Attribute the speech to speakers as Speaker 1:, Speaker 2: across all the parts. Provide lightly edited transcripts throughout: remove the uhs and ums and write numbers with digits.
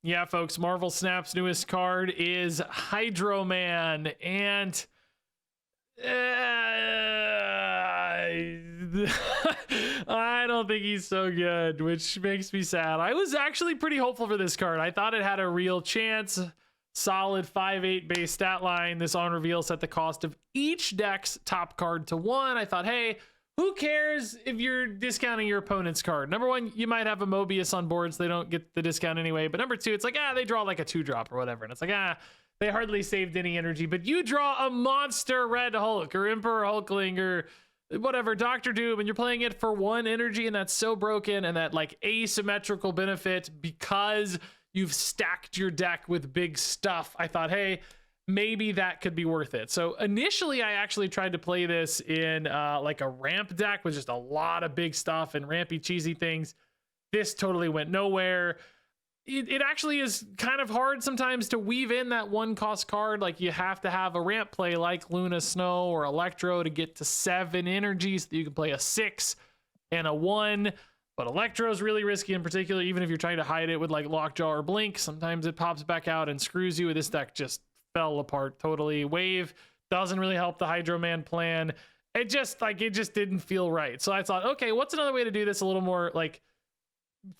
Speaker 1: Yeah, folks, Marvel Snap's newest card is Hydro Man, and I don't think he's so good, which makes me sad. I was actually pretty hopeful for this card. I thought it had a real chance. Solid 5/8 base stat line. This on reveal set the cost of each deck's top card to 1. I thought, hey, who cares if you're discounting your opponent's card? Number one, you might have a Mobius on board, so they don't get the discount anyway. But number two, it's like, they draw like a 2-drop or whatever. And it's like, they hardly saved any energy. But you draw a monster Red Hulk or Emperor Hulkling or whatever, Doctor Doom, and you're playing it for 1 energy, and that's so broken, and that like asymmetrical benefit because you've stacked your deck with big stuff. I thought, hey, maybe that could be worth it. So initially I actually tried to play this in like a ramp deck with just a lot of big stuff and rampy cheesy things. This totally went nowhere. It actually is kind of hard sometimes to weave in that 1-cost card. Like you have to have a ramp play like Luna Snow or Electro to get to 7 energy so that you can play a 6 and a 1. But Electro is really risky in particular, even if you're trying to hide it with like Lockjaw or Blink. Sometimes it pops back out and screws you. This deck just fell apart totally. Wave doesn't really help the Hydro Man plan. It just didn't feel right. So I thought, okay, what's another way to do this a little more like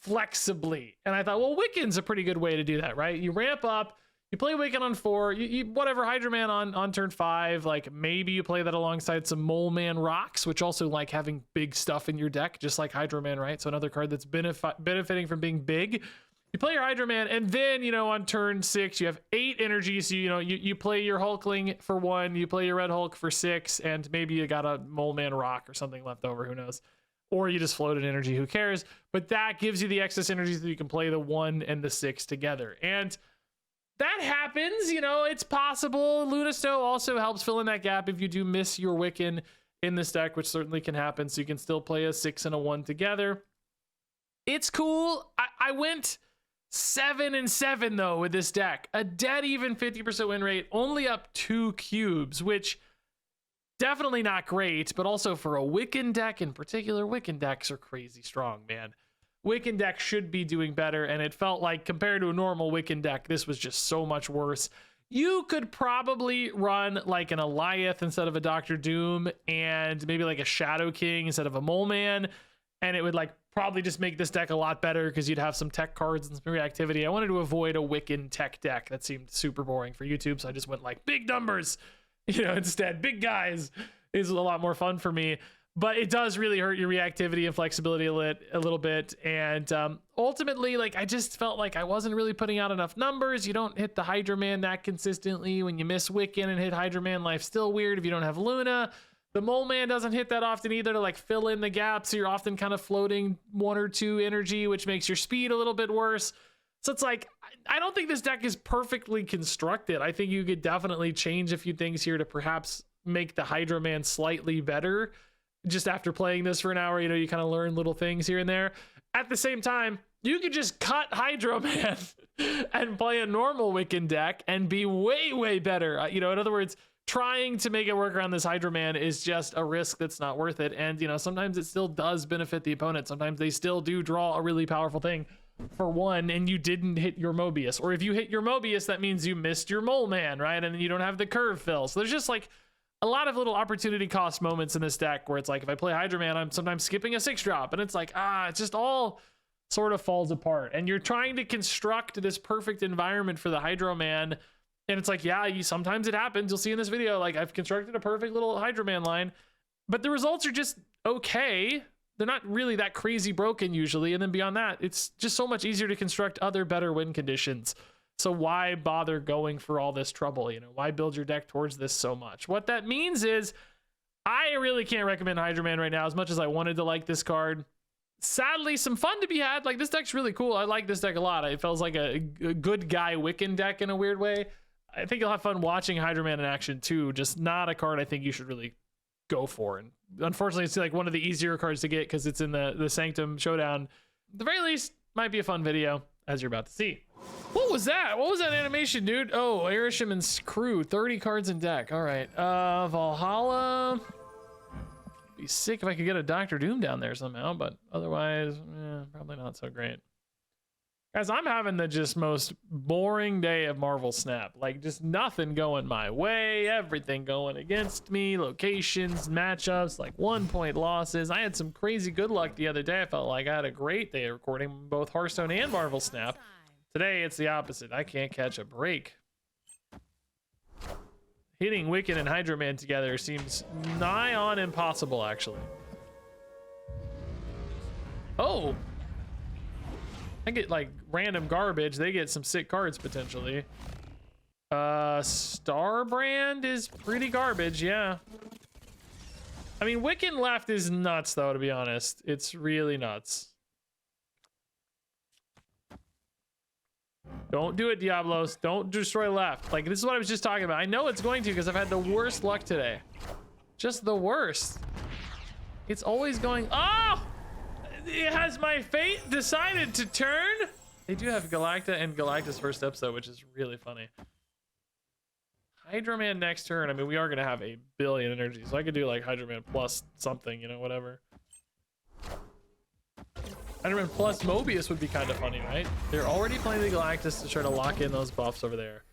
Speaker 1: flexibly? And I thought, well, Wiccan's a pretty good way to do that, right? You ramp up, you play Wiccan on 4, you whatever, Hydro Man on turn 5, like maybe you play that alongside some Mole Man Rocks, which also like having big stuff in your deck, just like Hydro Man, right? So another card that's benefiting from being big. You play your Hydro Man, and then, on turn 6, you have 8 energy. So, you play your Hulkling for 1, you play your Red Hulk for 6, and maybe you got a Mole Man Rock or something left over, who knows? Or you just floated energy, who cares? But that gives you the excess energy so that you can play the 1 and the 6 together. And that happens, it's possible. Luna Snow also helps fill in that gap if you do miss your Wiccan in this deck, which certainly can happen. So you can still play a 6 and a 1 together. It's cool. I went 7-7 though with this deck. A dead even 50% win rate, only up 2 cubes, which definitely not great, but also for a Wiccan deck in particular, Wiccan decks are crazy strong, man. Wiccan deck should be doing better, and it felt like compared to a normal Wiccan deck, this was just so much worse. You could probably run like an Eliath instead of a Doctor Doom, and maybe like a Shadow King instead of a Mole Man, and it would like probably just make this deck a lot better because you'd have some tech cards and some reactivity. I wanted to avoid a Wiccan tech deck. That seemed super boring for YouTube, so I just went like big numbers, instead. Big guys is a lot more fun for me. But it does really hurt your reactivity and flexibility a little bit. And ultimately, like, I just felt like I wasn't really putting out enough numbers. You don't hit the Hydro Man that consistently. When you miss Wiccan and hit Hydro Man, life's still weird if you don't have Luna. The Mole Man doesn't hit that often either to like fill in the gaps. So you're often kind of floating 1 or 2 energy, which makes your speed a little bit worse. So it's like, I don't think this deck is perfectly constructed. I think you could definitely change a few things here to perhaps make the Hydro Man slightly better. Just after playing this for an hour, you kind of learn little things here and there. At the same time, you could just cut Hydro Man and play a normal Wiccan deck and be way, way better. In other words, trying to make it work around this Hydro Man is just a risk that's not worth it. And, sometimes it still does benefit the opponent. Sometimes they still do draw a really powerful thing for 1 and you didn't hit your Mobius. Or if you hit your Mobius, that means you missed your Mole Man, right? And then you don't have the curve fill. So there's just like a lot of little opportunity cost moments in this deck where it's like, if I play Hydro Man, I'm sometimes skipping a 6-drop, and it's like, it just all sort of falls apart. And you're trying to construct this perfect environment for the Hydro Man, and it's like, sometimes it happens. You'll see in this video, like, I've constructed a perfect little Hydro Man line, but the results are just okay. They're not really that crazy broken usually, and then beyond that, it's just so much easier to construct other better win conditions. So why bother going for all this trouble? Why build your deck towards this so much? What that means is I really can't recommend Hydro Man right now as much as I wanted to like this card. Sadly, some fun to be had. Like, this deck's really cool. I like this deck a lot. It feels like a good guy Wiccan deck in a weird way. I think you'll have fun watching Hydro Man in action too. Just not a card I think you should really go for. And unfortunately, it's like one of the easier cards to get because it's in the Sanctum Showdown. At the very least, might be a fun video, as you're about to see. What was that? What was that animation, dude? Oh, Arishem and crew, 30 cards in deck. All right. Valhalla. Be sick if I could get a Doctor Doom down there somehow, but otherwise, probably not so great. Guys, I'm having the just most boring day of Marvel Snap. Like, just nothing going my way, everything going against me, locations, matchups, like 1-point losses. I had some crazy good luck the other day. I felt like I had a great day recording both Hearthstone and Marvel Snap. Today, it's the opposite. I can't catch a break. Hitting Wiccan and Hydro Man together seems nigh on impossible, actually. Oh! I get like random garbage. They get some sick cards potentially. Starbrand is pretty garbage, yeah. I mean, Wiccan left is nuts though, to be honest. It's really nuts. Don't do it, Diablos. Don't destroy left. Like, this is what I was just talking about. I know it's going to because I've had the worst luck today. Just the worst. It's always going, oh! Has my fate decided to turn? They do have Galacta and Galacta's first episode, which is really funny. Hydro Man next turn. I mean, we are going to have a billion energy, so I could do like Hydro Man plus something, you know, whatever. Hydro Man plus Mobius would be kind of funny, right? They're already playing the Galactus to try to lock in those buffs over there.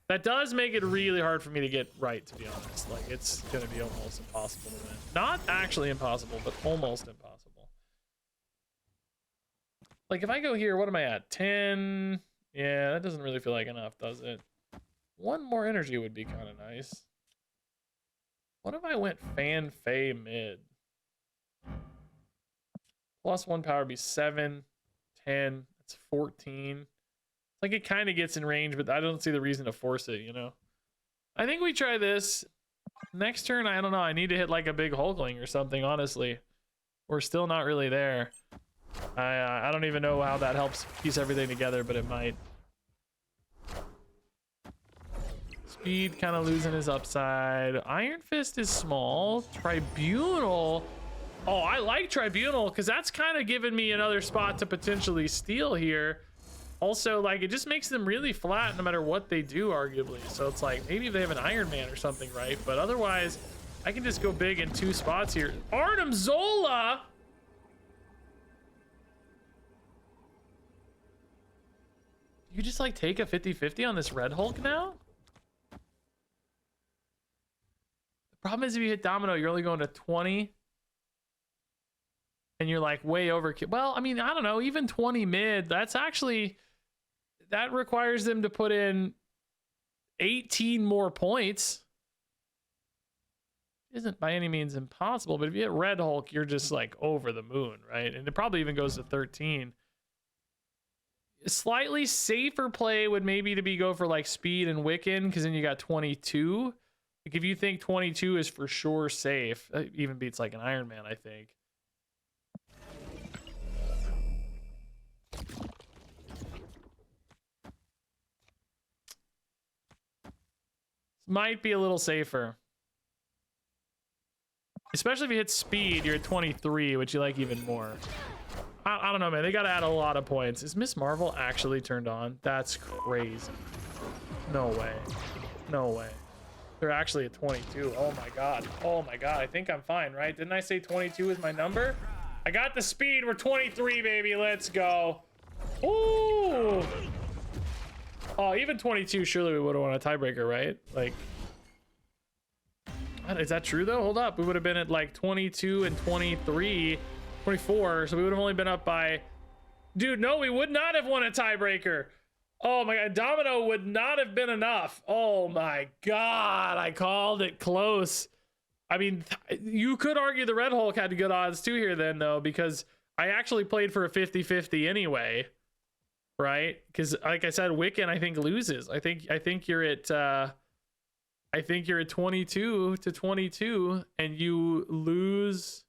Speaker 1: That does make it really hard for me to get right, to be honest. Like, it's going to be almost impossible to win. Not actually impossible, but almost impossible. Like, if I go here, what am I at? 10? Yeah, that doesn't really feel like enough, does it? One more energy would be kind of nice. What if I went Fan Fey mid? Plus 1 power would be 7, 10, that's 14. Like, it kind of gets in range, but I don't see the reason to force it, you know? I think we try this. Next turn, I don't know. I need to hit like a big Hulkling or something, honestly. We're still not really there. I don't even know how that helps piece everything together, but it might. Speed kind of losing his upside. Iron Fist is small. Tribunal. Oh, I like Tribunal because that's kind of giving me another spot to potentially steal here. Also, like, it just makes them really flat no matter what they do, arguably. So it's like, maybe if they have an Iron Man or something, right? But otherwise, I can just go big in 2 spots here. Arnim Zola! You just like take a 50-50 on this Red Hulk now? The problem is if you hit Domino, you're only going to 20. And you're like way overkill. Well, I mean, I don't know, even 20 mid, that's actually, that requires them to put in 18 more points. Isn't by any means impossible, but if you hit Red Hulk, you're just like over the moon, right? And it probably even goes to 13. A slightly safer play would maybe to be go for like Speed and Wiccan, because then you got 22. Like, if you think 22 is for sure safe, it even beats like an Iron Man, I think. Might be a little safer. Especially if you hit Speed, you're at 23, which you like even more. I don't know, man. They got to add a lot of points. Is Miss Marvel actually turned on? That's crazy. No way. No way. They're actually at 22. Oh my god. Oh my god. I think I'm fine, right? Didn't I say 22 is my number? I got the speed. We're 23, baby. Let's go. Ooh. Oh, even 22, surely we would have won a tiebreaker, right? Like, is that true though? Hold up. We would have been at like 22 and 23, 24. So we would have only been up by, dude, no, we would not have won a tiebreaker. Oh my god, Domino would not have been enough. Oh my god, I called it close. I mean, you could argue the Red Hulk had good odds too here then though, because I actually played for a 50-50 anyway, right? Because like I said, Wiccan I think loses. I think you're at I think you're at 22 to 22 and you lose.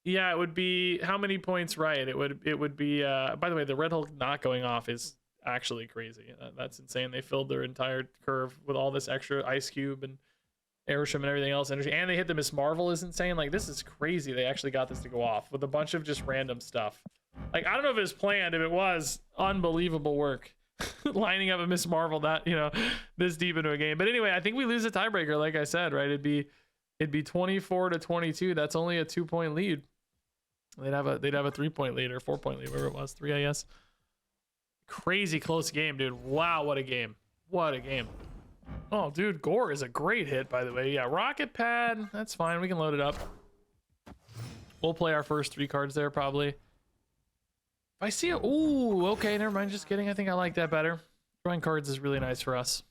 Speaker 1: Yeah, it would be how many points, right? It would be by the way, the Red Hulk not going off is actually crazy. That's insane. They filled their entire curve with all this extra Ice Cube and Airship and everything else energy, and they hit the Miss Marvel is insane. Like, this is crazy. They actually got this to go off with a bunch of just random stuff. Like, I don't know if it was planned. If it was, unbelievable work. Lining up a Miss Marvel that, you know, this deep into a game. But anyway, I think we lose a tiebreaker, like I said, right? It'd be 24 to 22. That's only a 2-point lead. They'd have a 3-point lead or 4-point lead, whatever it was, 3 I guess. Crazy close game, dude. Wow, what a game. What a game. Oh, dude, Gore is a great hit, by the way. Yeah, Rocket Pad, that's fine. We can load it up. We'll play our first 3 cards there, probably. If I see a... Ooh, okay, never mind. Just kidding. I think I like that better. Drawing cards is really nice for us.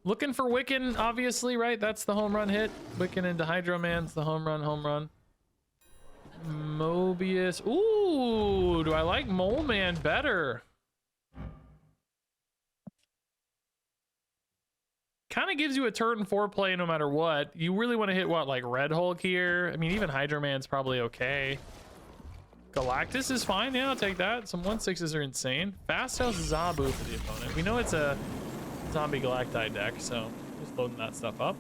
Speaker 1: Looking for Wiccan, obviously, right? That's the home run hit. Wiccan into Hydro Man's the home run. Mobius. Ooh, do I like Mole Man better? Kind of gives you a turn 4 play no matter what. You really want to hit what, like Red Hulk here? I mean, even Hydro Man's probably okay. Galactus is fine. Yeah, I'll take that. Some 1/6s are insane. Fast House Zabu for the opponent. We know it's a zombie Galacti deck, so just loading that stuff up.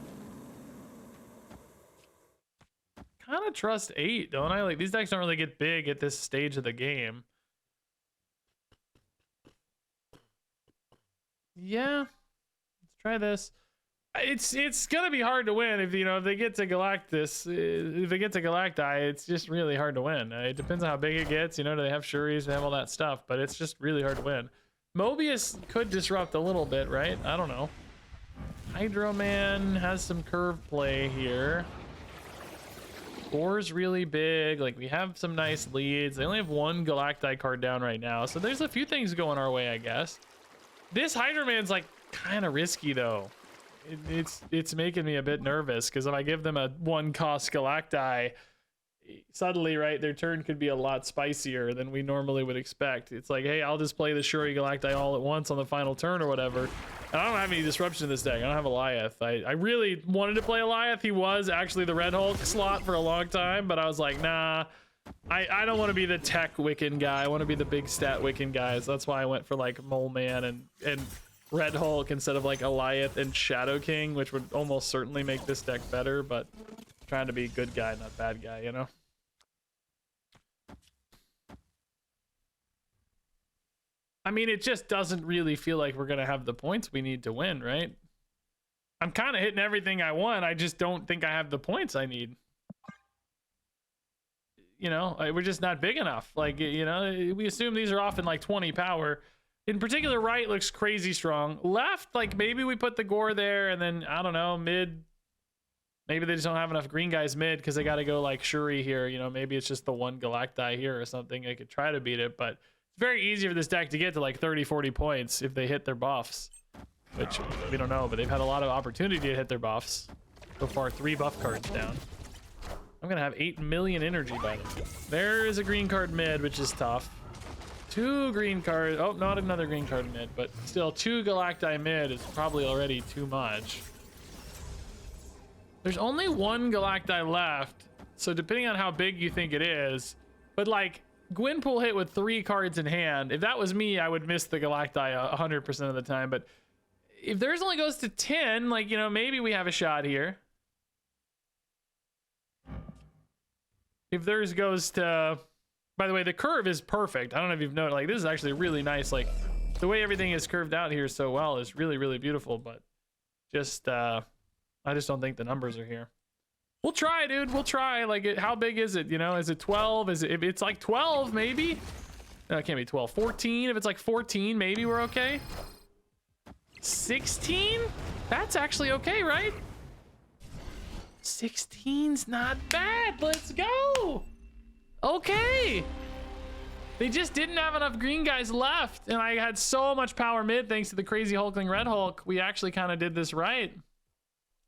Speaker 1: Kind of trust 8, don't I? Like, these decks don't really get big at this stage of the game. Yeah, let's try this. It's gonna be hard to win if they get to Galactus. If they get to Galacti, it's just really hard to win. It depends on how big it gets. Do they have Shuris? They have all that stuff, but it's just really hard to win. Mobius could disrupt a little bit, right? I don't know. Hydro Man has some curve play here. Gore's really big. Like, we have some nice leads. They only have 1 Galacti card down right now, so there's a few things going our way, I guess. This Hydro Man's like kind of risky though. It's making me a bit nervous because if I give them a 1-cost Galacti, suddenly, right, their turn could be a lot spicier than we normally would expect. It's like, hey, I'll just play the Shuri Galacti all at once on the final turn or whatever. And I don't have any disruption in this deck. I don't have Eliath. I really wanted to play Eliath. He was actually the Red Hulk slot for a long time, but I was like, nah, I don't want to be the tech Wiccan guy. I want to be the big stat Wiccan guy. So that's why I went for like Mole Man and Red Hulk instead of like Eliath and Shadow King, which would almost certainly make this deck better, but trying to be good guy, not bad guy, I mean, it just doesn't really feel like we're going to have the points we need to win, right? I'm kind of hitting everything I want. I just don't think I have the points I need. We're just not big enough. Like, we assume these are often like 20 power. In particular, right looks crazy strong. Left, like maybe we put the Gore there and then, I don't know, mid. Maybe they just don't have enough green guys mid because they got to go like Shuri here. Maybe it's just the 1 Galacti here or something. I could try to beat it, but it's very easy for this deck to get to like 30, 40 points if they hit their buffs, which we don't know, but they've had a lot of opportunity to hit their buffs. So far, 3 buff cards down. I'm going to have 8 million energy by them. There is a green card mid, which is tough. 2 green cards. Oh, not another green card mid, but still 2 Galacti mid is probably already too much. There's only 1 Galacti left, so depending on how big you think it is, but like Gwynpool hit with 3 cards in hand. If that was me, I would miss the Galacti 100% of the time, but if theirs only goes to 10, like, maybe we have a shot here. If theirs goes to... By the way, the curve is perfect. I don't know if you've noticed, like, this is actually really nice. Like, the way everything is curved out here so well is really, really beautiful, but just, I just don't think the numbers are here. We'll try, dude. We'll try. Like, how big is it? Is it 12? If it's like 12, maybe? No, it can't be 12. 14? If it's like 14, maybe we're okay. 16? That's actually okay, right? 16's not bad. Let's go. Okay. They just didn't have enough green guys left, and I had so much power mid thanks to the crazy Hulkling Red Hulk. We actually kind of did this right.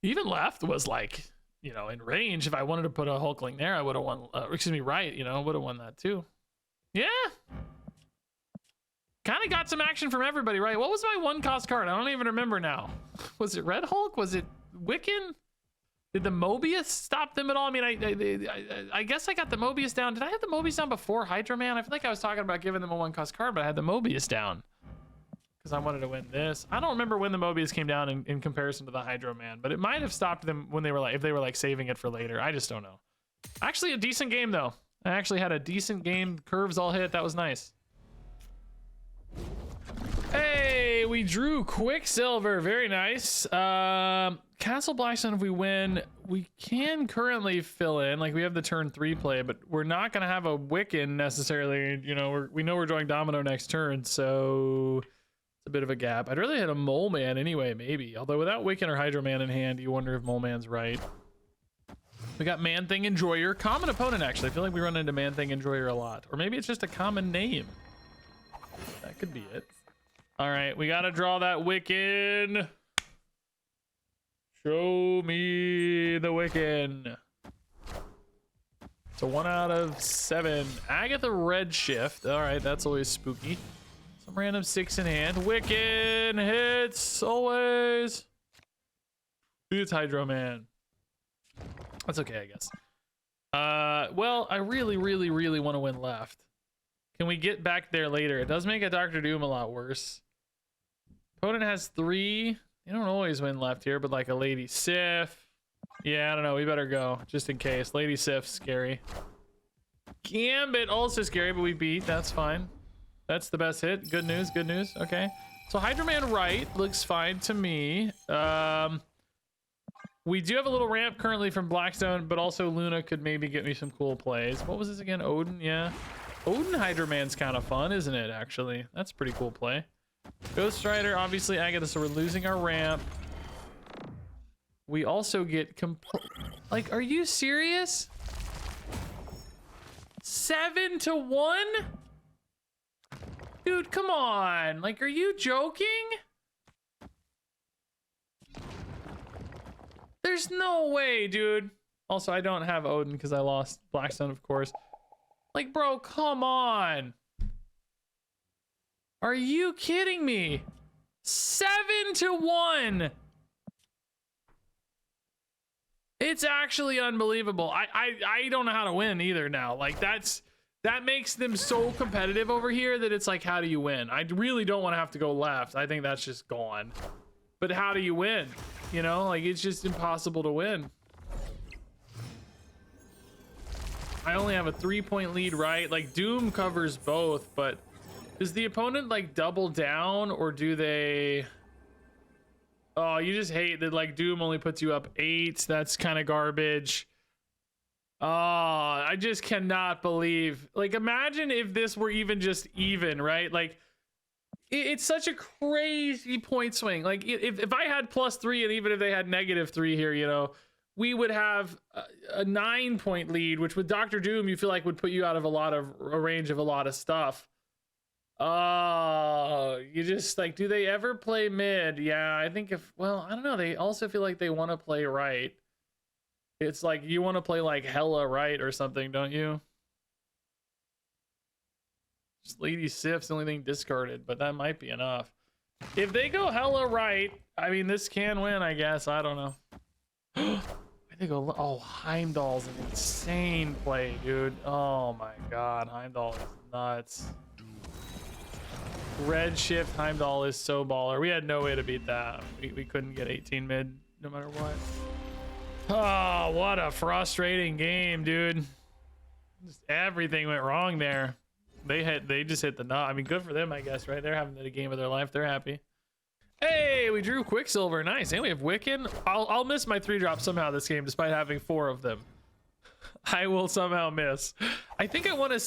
Speaker 1: Even left was like, in range. If I wanted to put a Hulkling there, I would have won. Right, would have won that too. Yeah. Kind of got some action from everybody, right? What was my 1-cost card? I don't even remember now. Was it Red Hulk? Was it Wiccan? Did the Mobius stop them at all? I mean, I guess I got the Mobius down. Did I have the Mobius down before Hydro Man? I feel like I was talking about giving them a 1-cost card, but I had the Mobius down because I wanted to win this. I don't remember when the Mobius came down in comparison to the Hydro Man, but it might have stopped them when they were like, if they were like saving it for later. I just don't know. Actually, a decent game though. I actually had a decent game. Curves all hit. That was nice. Hey, we drew Quicksilver. Very nice. Kind Castle Blackstone, if we win, we can currently fill in. Like, we have the turn 3 play, but we're not going to have a Wiccan necessarily. You know, we know we're drawing Domino next turn, so it's a bit of a gap. I'd really hit a Mole Man anyway, maybe. Although without Wiccan or Hydro Man in hand, you wonder if Mole Man's right. We got Man Thing Enjoyer. Common opponent, actually. I feel like we run into Man Thing Enjoyer a lot. Or maybe it's just a common name. That could be it. All right, we got to draw that Wiccan. Show me the Wiccan. It's a 1 out of 7. Agatha Redshift. All right, that's always spooky. Some random 6 in hand. Wiccan hits always. It's Hydro Man. That's okay, I guess. Well, I really want to win left. Can we get back there later? It does make a Dr. Doom a lot worse. Opponent has 3. You don't always win left here, but like a Lady Sif. Yeah, I don't know. We better go just in case. Lady Sif's scary. Gambit also scary, but we beat. That's fine. That's the best hit. Good news. Good news. Okay. So Hydro Man right looks fine to me. We do have a little ramp currently from Blackstone, but also Luna could maybe get me some cool plays. What was this again? Odin? Yeah. Odin Hydro Man's kind of fun, isn't it, actually? That's a pretty cool play. Ghost Rider, obviously Agatha, so we're losing our ramp. We also get like, are you serious? 7 to 1? Dude, come on. Like, are you joking? There's no way, dude. Also, I don't have Odin because I lost Blackstone, of course. Like, bro, come on. Are you kidding me? 7 to 1. It's actually unbelievable. I don't know how to win either now. Like, that makes them so competitive over here that it's like, how do you win? I really don't want to have to go left. I think that's just gone. But how do you win? You know, like, it's just impossible to win. I only have a 3-point lead, right? Like, Doom covers both, but does the opponent like double down, or do they? Oh, you just hate that, like, Doom only puts you up 8. That's kind of garbage. Oh, I just cannot believe. Like, imagine if this were even just even, right? Like, it's such a crazy point swing. Like, if I had +3, and even if they had -3 here, you know, we would have a 9-point lead, which with Dr. Doom, you feel like would put you out of a range of a lot of stuff. Oh, you just, like, do they ever play mid? Yeah, I think well, I don't know. They also feel like they want to play right. It's like, you want to play like hella right or something, don't you? Just Lady Sif's the only thing discarded, but that might be enough. If they go hella right, I mean, this can win, I guess. I don't know. I think, oh, Heimdall's an insane play, dude. Oh my god, Heimdall is nuts. Redshift Heimdall is so baller. We had no way to beat that. We couldn't get 18 mid no matter what. Oh, what a frustrating game, dude. Just everything went wrong there. They just hit the nut. I mean, good for them, I guess, right? They're having the game of their life. They're happy. Hey, we drew Quicksilver. Nice. And we have Wiccan. I'll miss my 3-drop somehow this game, despite having 4 of them. I will somehow miss. I think I want to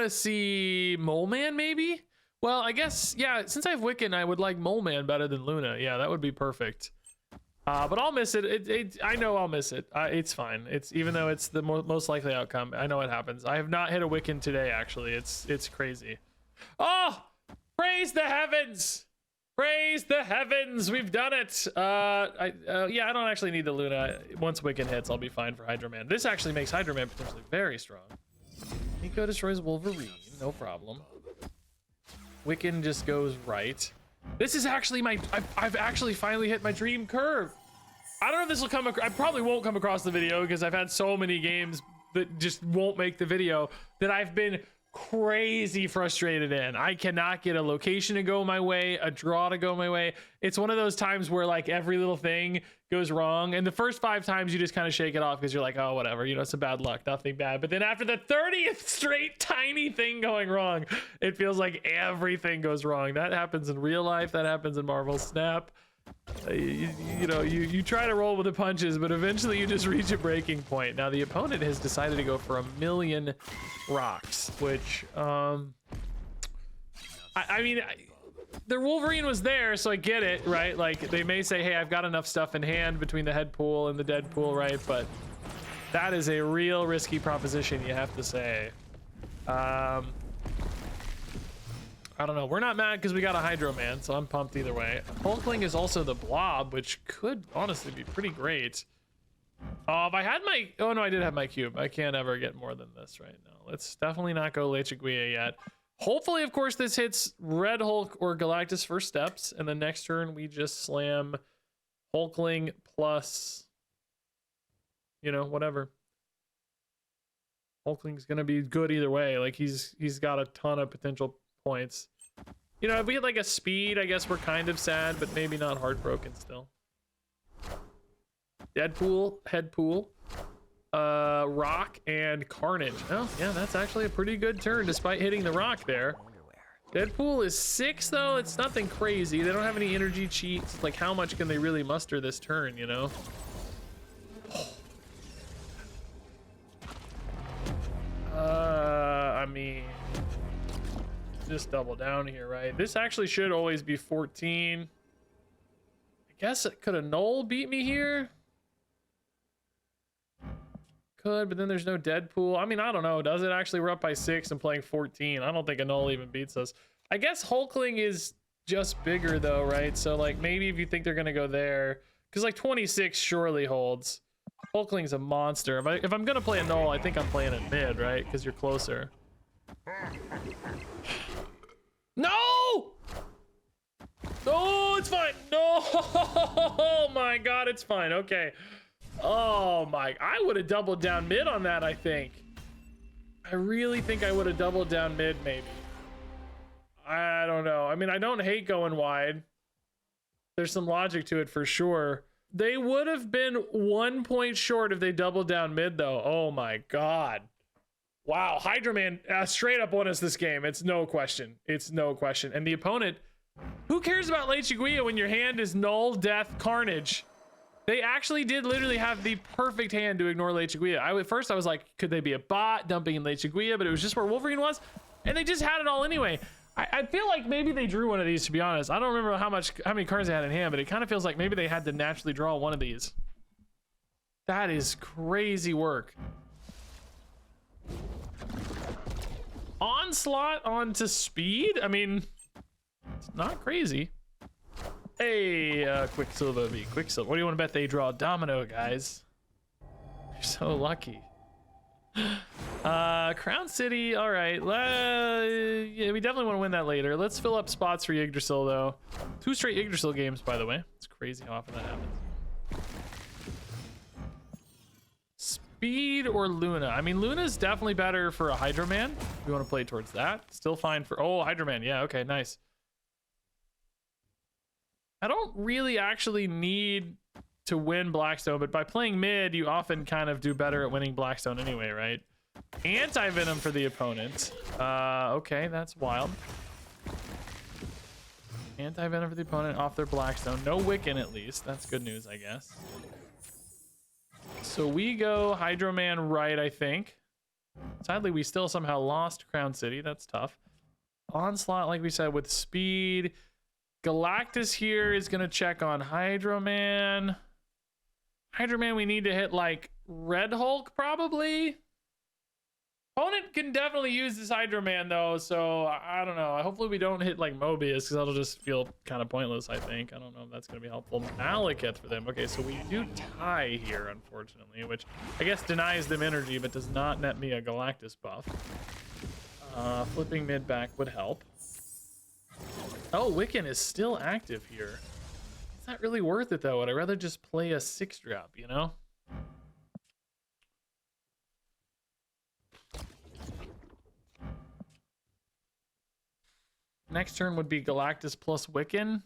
Speaker 1: see Mole Man, maybe? Well, I guess, yeah, since I have Wiccan, I would like Mole Man better than Luna. Yeah, that would be perfect. But I'll miss it. I know I'll miss it. It's fine. Even though it's the most likely outcome. I know it happens. I have not hit a Wiccan today, actually. It's crazy. Oh! Praise the heavens! Praise the heavens! We've done it! Yeah, I don't actually need the Luna. Once Wiccan hits, I'll be fine for Hydro Man. This actually makes Hydro Man potentially very strong. Nico destroys Wolverine, no problem. Wiccan just goes right. This is actually I've actually finally hit my dream curve. I don't know if this will come I probably won't come across the video because I've had so many games that just won't make the video that I've been crazy frustrated in. I cannot get a location to go my way, a draw to go my way. It's one of those times where, like, every little thing goes wrong, and the first 5 times you just kind of shake it off because you're like, oh, whatever, you know, it's a bad luck, nothing bad. But then after the 30th straight tiny thing going wrong, it feels like everything goes wrong. That happens in real life, that happens in Marvel Snap. You try to roll with the punches, but eventually you just reach a breaking point. Now the opponent has decided to go for 1,000,000 rocks, which I mean, the Wolverine was there, so I get it, right? Like, they may say, hey, I've got enough stuff in hand between the head pool and the dead pool, right? But that is a real risky proposition, you have to say. I don't know. We're not mad because we got a Hydro Man, so I'm pumped either way. Hulkling is also the Blob, which could honestly be pretty great. If I had my... Oh, no, I did have my cube. I can't ever get more than this right now. Let's definitely not go Lechiguia yet. Hopefully, of course, this hits Red Hulk or Galactus first steps, and the next turn we just slam Hulkling plus, whatever. Hulkling's gonna be good either way. Like, he's got a ton of potential points. If we had like a speed, I guess we're kind of sad, but maybe not heartbroken still. Deadpool, Headpool, Rock, and Carnage. Oh, yeah, that's actually a pretty good turn despite hitting the Rock there. Deadpool is 6 though. It's nothing crazy. They don't have any energy cheats. Like, how much can they really muster this turn, I mean, just double down here, right? This actually should always be 14. I guess could a Null beat me here? Could, but then there's no Deadpool. I mean, I don't know. Does it actually? We're up by 6 and playing 14. I don't think a Null even beats us. I guess Hulkling is just bigger though, right? So like maybe if you think they're gonna go there, because like 26 surely holds. Hulkling's a monster. If I'm gonna play a Null, I think I'm playing it mid, right? Because you're closer. No! No, it's fine. No! Oh my god, it's fine. Okay. Oh my, I would have doubled down mid on that, I think. I really think I would have doubled down mid, maybe. I don't know. I mean, I don't hate going wide. There's some logic to it for sure. They would have been 1 point short if they doubled down mid, though. Oh my god. Wow, Hydro Man straight up won us this game. It's no question. It's no question. And the opponent, who cares about Lechiguia when your hand is Null, Death, Carnage? They actually did literally have the perfect hand to ignore Lechiguia. At first I was like, could they be a bot dumping in Lechiguia? But it was just where Wolverine was, and they just had it all anyway. I feel like maybe they drew one of these, to be honest. I don't remember how many cards they had in hand, but it kind of feels like maybe they had to naturally draw one of these. That is crazy work. Onslaught onto speed? I mean, it's not crazy. Hey, Quicksilver v. Quicksilver. What do you want to bet they draw? Domino, guys. You're so lucky. Crown City. All right. Yeah, we definitely want to win that later. Let's fill up spots for Yggdrasil, though. 2 straight Yggdrasil games, by the way. It's crazy how often that happens. Speed or Luna? I mean, Luna's definitely better for a Hydro Man. We want to play towards that. Still fine for... Oh, Hydro Man. Yeah, okay, nice. I don't really actually need to win Blackstone, but by playing mid, you often kind of do better at winning Blackstone anyway, right? Anti-Venom for the opponent. Okay, that's wild. Anti-Venom for the opponent off their Blackstone. No Wiccan, at least. That's good news, I guess. So we go Hydro Man right, I think. Sadly, we still somehow lost Crown City. That's tough. Onslaught, like we said, with speed. Galactus here is going to check on Hydro Man. Hydro Man, we need to hit like Red Hulk, probably. Opponent can definitely use this Hydro Man, though, so I don't know. Hopefully we don't hit like Mobius, because that'll just feel kind of pointless, I think. I don't know if that's going to be helpful. Malekith for them. Okay, so we do tie here, unfortunately, which I guess denies them energy, but does not net me a Galactus buff. Flipping mid back would help. Oh, Wiccan is still active here. It's not really worth it, though. Would I rather just play a 6-drop, you know? Next turn would be Galactus plus Wiccan.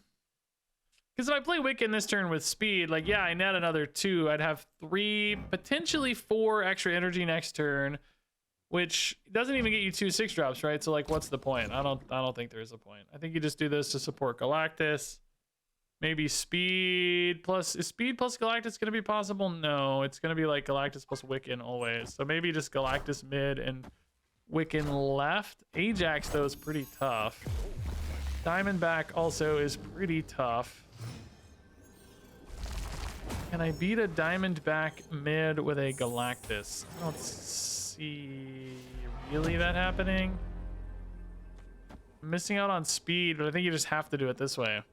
Speaker 1: Because if I play Wiccan this turn with speed, like, yeah, I net another 2. I'd have 3, potentially 4 extra energy next turn, which doesn't even get you 2 6-drops, right? So, like, what's the point? I don't think there's a point. I think you just do this to support Galactus. Maybe speed plus, is speed plus Galactus gonna be possible? No, it's gonna be like Galactus plus Wiccan always. So maybe just Galactus mid and Wiccan left. Ajax though is pretty tough. Diamondback also is pretty tough. Can I beat a Diamondback mid with a Galactus? I don't see really that happening. I'm missing out on speed, but I think you just have to do it this way.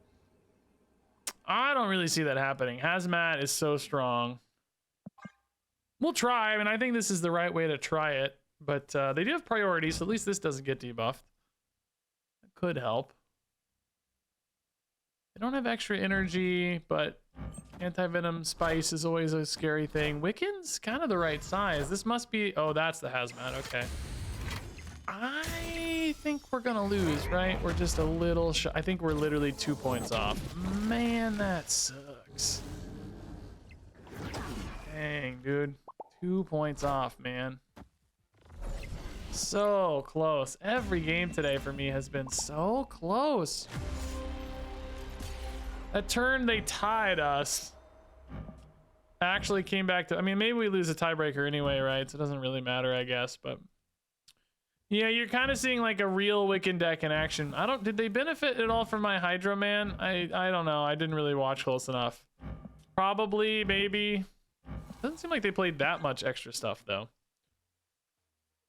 Speaker 1: I don't really see that happening. Hazmat is so strong. We'll try. I mean, I think this is the right way to try it, but they do have priorities, so at least this doesn't get debuffed. That could help. They don't have extra energy, but anti-venom spice is always a scary thing. Wiccan's kind of the right size. This must be, oh, that's the hazmat. Okay. I think we're gonna lose, right? We're just a little I think we're literally 2 points off. Man, that sucks. Dang, dude. 2 points off, man. So close. Every game today for me has been so close. That turn they tied us. Actually came back to, I mean, maybe we lose a tiebreaker anyway, right? So it doesn't really matter, I guess, but yeah, you're kind of seeing like a real Wiccan deck in action. Did they benefit at all from my Hydro Man? I don't know. I didn't really watch close enough. Probably, maybe. Doesn't seem like they played that much extra stuff though.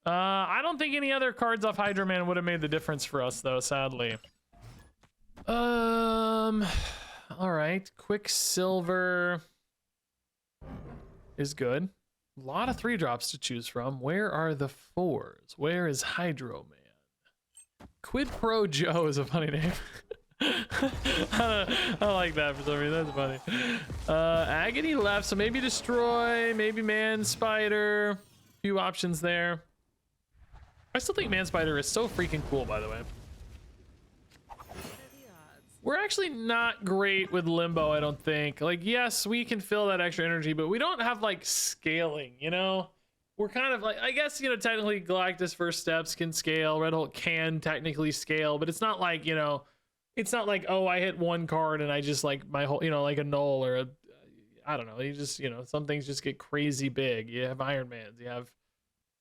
Speaker 1: I don't think any other cards off Hydro Man would have made the difference for us though, sadly. All right, Quicksilver is good. A lot of 3-drops to choose from. Where are the 4s? Where is Hydro Man? Quid Pro Joe is a funny name. I like that for some reason. That's funny. Agony left, so maybe Destroy, maybe Man Spider. Few options there. I still think Man Spider is so freaking cool, by the way. We're actually not great with Limbo, I don't think. Like, yes, we can fill that extra energy, but we don't have, like, scaling, you know? We're kind of like, I guess, you know, technically Galactus First Steps can scale, Red Hulk can technically scale, but it's not like, you know, it's not like, oh, I hit one card and I just, like, my whole, you know, like a null or a, I don't know, you just, you know, some things just get crazy big. You have Iron Mans, you have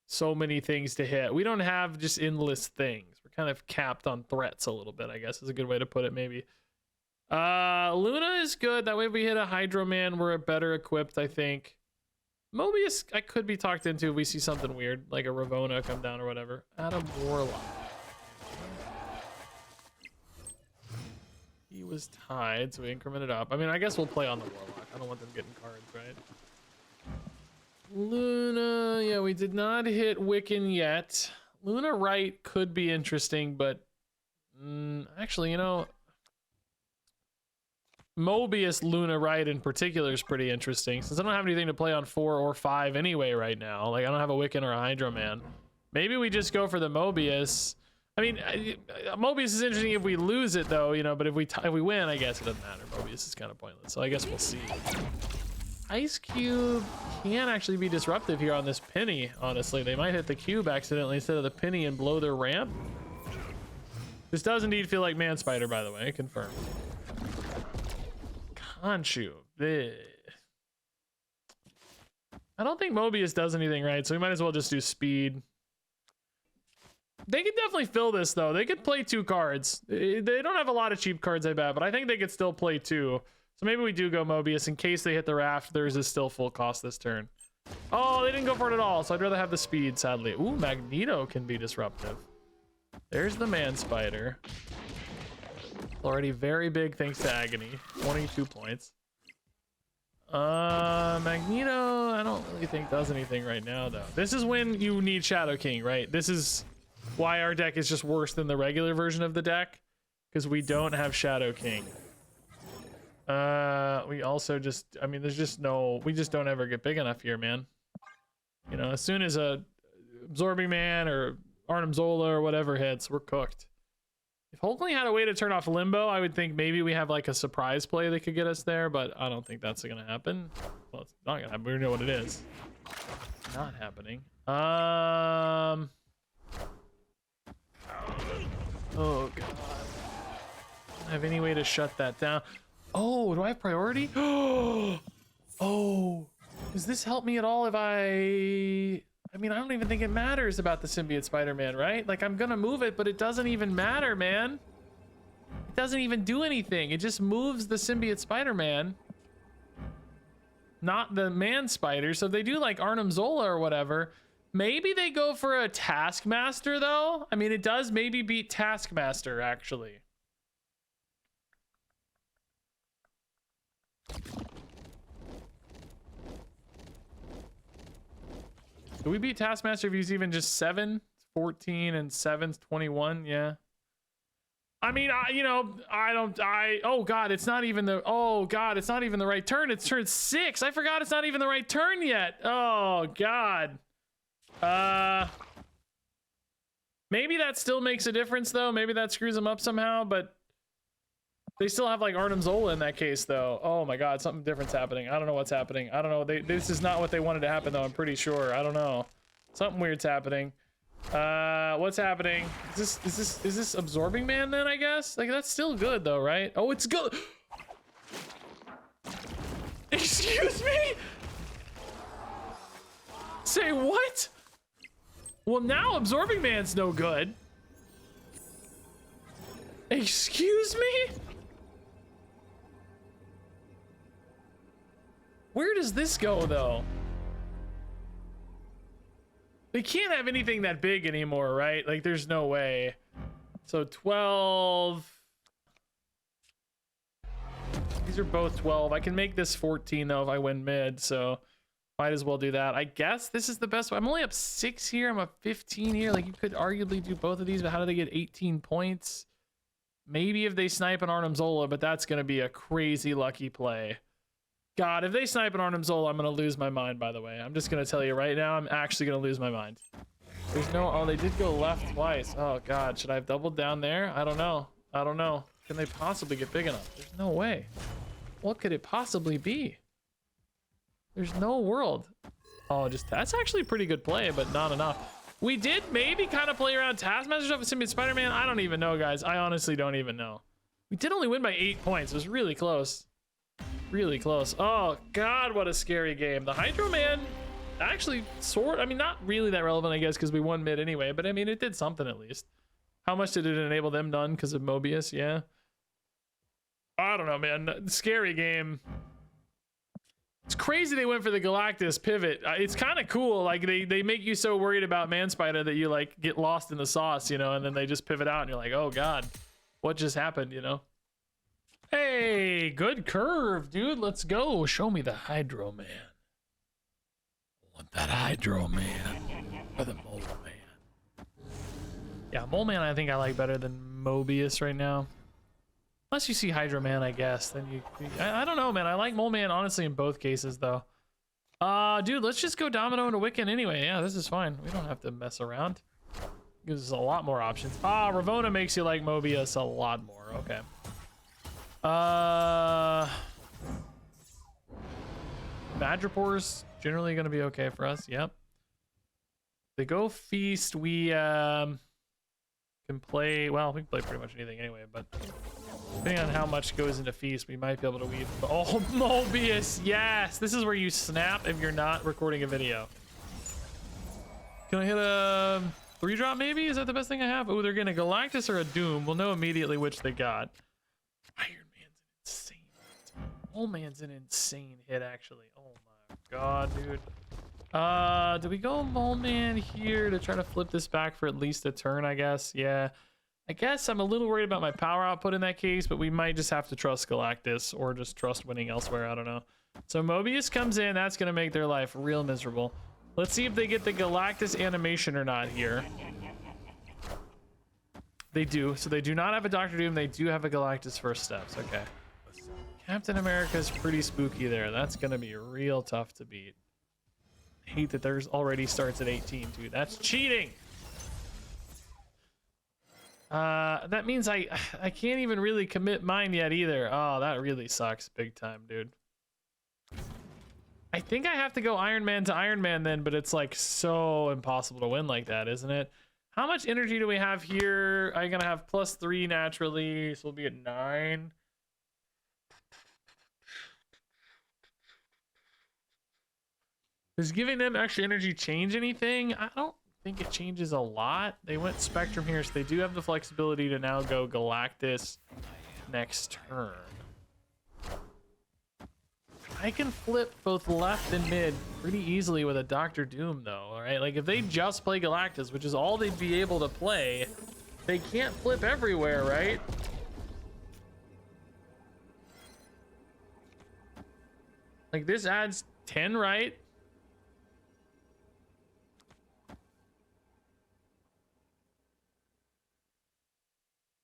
Speaker 1: so many things to hit. We don't have just endless things. We're kind of capped on threats a little bit, I guess is a good way to put it, maybe. Luna is good. That way if we hit a Hydro Man, we're better equipped, I think. Mobius, I could be talked into if we see something weird, like a Ravona come down or whatever. Adam Warlock. He was tied, so we incremented up. I mean, I guess we'll play on the Warlock. I don't want them getting cards, right? Luna, yeah, we did not hit Wiccan yet. Luna right could be interesting, but actually, you know, Mobius Luna right in particular is pretty interesting since I don't have anything to play on 4 or 5 anyway right now. Like, I don't have a Wiccan or a Hydro Man. Maybe we just go for the Mobius. I mean, Mobius is interesting if we lose it though, you know, but if we win, I guess it doesn't matter. Mobius is kind of pointless, so I guess we'll see. Ice Cube can actually be disruptive here on this Penny, honestly. They might hit the cube accidentally instead of the Penny and blow their ramp. This does indeed feel like Man Spider, by the way, confirmed. Khonshu. Bleh. I don't think Mobius does anything right, so we might as well just do speed. They could definitely fill this, though. They could play 2 cards. They don't have a lot of cheap cards, I bet, but I think they could still play 2. So maybe we do go Mobius in case they hit the raft. Theirs is still full cost this turn. Oh, they didn't go for it at all, so I'd rather have the speed, sadly. Ooh, Magneto can be disruptive. There's the Man Spider. Already very big thanks to Agony. 22 points. Magneto, I don't really think does anything right now, though. This is when you need Shadow King, right? This is why our deck is just worse than the regular version of the deck, because we don't have Shadow King. We also just, I mean, there's just no, we just don't ever get big enough here, man. You know, as soon as a Absorbing Man or Arnim Zola or whatever hits, we're cooked. If Hulkling had a way to turn off Limbo, I would think maybe we have like a surprise play that could get us there, but I don't think that's gonna happen. Well, it's not gonna happen. We know what it is. Not happening. Oh god. I don't have any way to shut that down. Oh, do I have priority? Oh, does this help me at all if I mean, I don't even think it matters about the symbiote Spider-Man, right? Like, I'm gonna move it, but it doesn't even matter, man. It doesn't even do anything. It just moves the symbiote Spider-Man, not the man spider. So if they do like Arnim Zola or whatever, maybe they go for a Taskmaster though. I mean, it does maybe beat Taskmaster actually. Do we beat Taskmaster if he's even just 7? 14 and 7's 21, yeah. I mean, oh God, it's not even the, oh God, it's not even the right turn. It's turn 6. I forgot it's not even the right turn yet. Oh God. Maybe that still makes a difference though. Maybe that screws them up somehow, but they still have like Arnim Zola in that case though. Oh my God, something different's happening. I don't know what's happening. I don't know. This is not what they wanted to happen though. I'm pretty sure. I don't know. Something weird's happening. What's happening? Is this Absorbing Man then, I guess? Like, that's still good though, right? Oh, it's good. Excuse me? Say what? Well, now Absorbing Man's no good. Excuse me? Where does this go though? They can't have anything that big anymore, right? Like, there's no way. So 12. These are both 12. I can make this 14 though if I win mid, so might as well do that. I guess this is the best one. I'm only up 6 here. I'm up 15 here. Like, you could arguably do both of these, but how do they get 18 points? Maybe if they snipe an Arnim Zola, but that's going to be a crazy lucky play. God, if they snipe an Arnim Zola, I'm going to lose my mind, by the way. I'm just going to tell you right now, I'm actually going to lose my mind. There's no... Oh, they did go left twice. Oh, God. Should I have doubled down there? I don't know. I don't know. Can they possibly get big enough? There's no way. What could it possibly be? There's no world. Oh, just... That's actually a pretty good play, but not enough. We did maybe kind of play around Taskmaster stuff with Symbiote Spider-Man. I don't even know, guys. I honestly don't even know. We did only win by 8 points. It was really close. Really close. Oh God, what a scary game. The Hydro Man actually I mean, not really that relevant, I guess, because we won mid anyway, but I mean, it did something at least. How much did it enable them? None, because of Mobius. Yeah, I don't know, man. Scary game. It's crazy they went for the Galactus pivot. It's kind of cool. Like, they make you so worried about Man Spider that you like get lost in the sauce, you know, and then they just pivot out and you're like, oh God, what just happened, you know? Hey, good curve, dude. Let's go. Show me the Hydro Man. I want that Hydro Man. Or the Mole Man. Yeah, Mole Man I think I like better than Mobius right now. Unless you see Hydro Man, I guess. Then I don't know, man. I like Mole Man, honestly, in both cases, though. Dude, let's just go Domino into Wiccan anyway. Yeah, this is fine. We don't have to mess around. Gives us a lot more options. Ravona makes you like Mobius a lot more. Okay. Madripoor's generally going to be okay for us. Yep. They go Feast. We can play. Well, we can play pretty much anything anyway, but depending on how much goes into Feast, we might be able to weave. Oh, Mobius. Yes. This is where you snap if you're not recording a video. Can I hit a 3-drop maybe? Is that the best thing I have? Oh, they're getting a Galactus or a Doom. We'll know immediately which they got. Mole Man's an insane hit, actually. Oh my God, dude. Do we go Mole Man here to try to flip this back for at least a turn, I guess? Yeah. I guess I'm a little worried about my power output in that case, but we might just have to trust Galactus or just trust winning elsewhere. I don't know. So Mobius comes in. That's going to make their life real miserable. Let's see if they get the Galactus animation or not here. They do. So they do not have a Doctor Doom. They do have a Galactus first steps. Okay. Captain America's pretty spooky there. That's going to be real tough to beat. I hate that theirs already starts at 18, dude. That's cheating! That means I can't even really commit mine yet either. Oh, that really sucks big time, dude. I think I have to go Iron Man to Iron Man then, but it's like so impossible to win like that, isn't it? How much energy do we have here? I'm going to have +3 naturally, so we'll be at 9. Does giving them extra energy change anything? I don't think it changes a lot. They went Spectrum here, so they do have the flexibility to now go Galactus next turn. I can flip both left and mid pretty easily with a Doctor Doom, though, all right? Like, if they just play Galactus, which is all they'd be able to play, they can't flip everywhere, right? Like, this adds 10, right?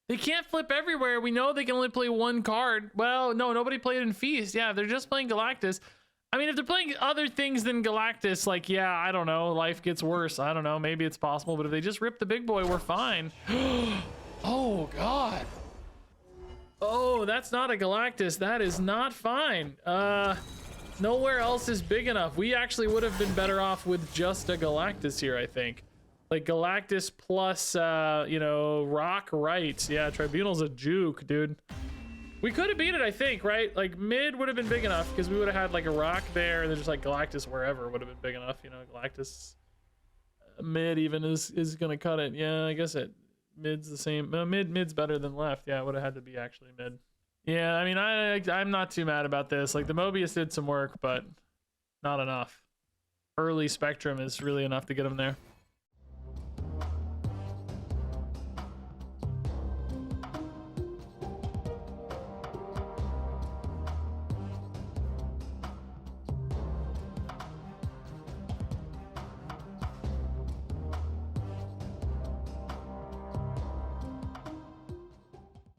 Speaker 1: They can't flip everywhere. We know they can only play one card. Well, no, nobody played in Feast. Yeah, they're just playing Galactus. I mean, if they're playing other things than Galactus, like, yeah, I don't know, life gets worse. I don't know, maybe it's possible, but if they just rip the big boy, we're fine. Oh, God. Oh, that's not a Galactus. That is not fine. Nowhere else is big enough. We actually would have been better off with just a Galactus here, I think. Like Galactus plus, you know, Rock right. Yeah, Tribunal's a juke, dude. We could have beat it, I think, right? Like mid would have been big enough because we would have had like a Rock there and then just like Galactus wherever would have been big enough. You know, Galactus mid even is gonna cut it. Yeah, I guess it mid's the same. No, mid's better than left. Yeah, it would have had to be actually mid. Yeah, I mean, I'm not too mad about this. Like the Mobius did some work, but not enough. Early Spectrum is really enough to get him there.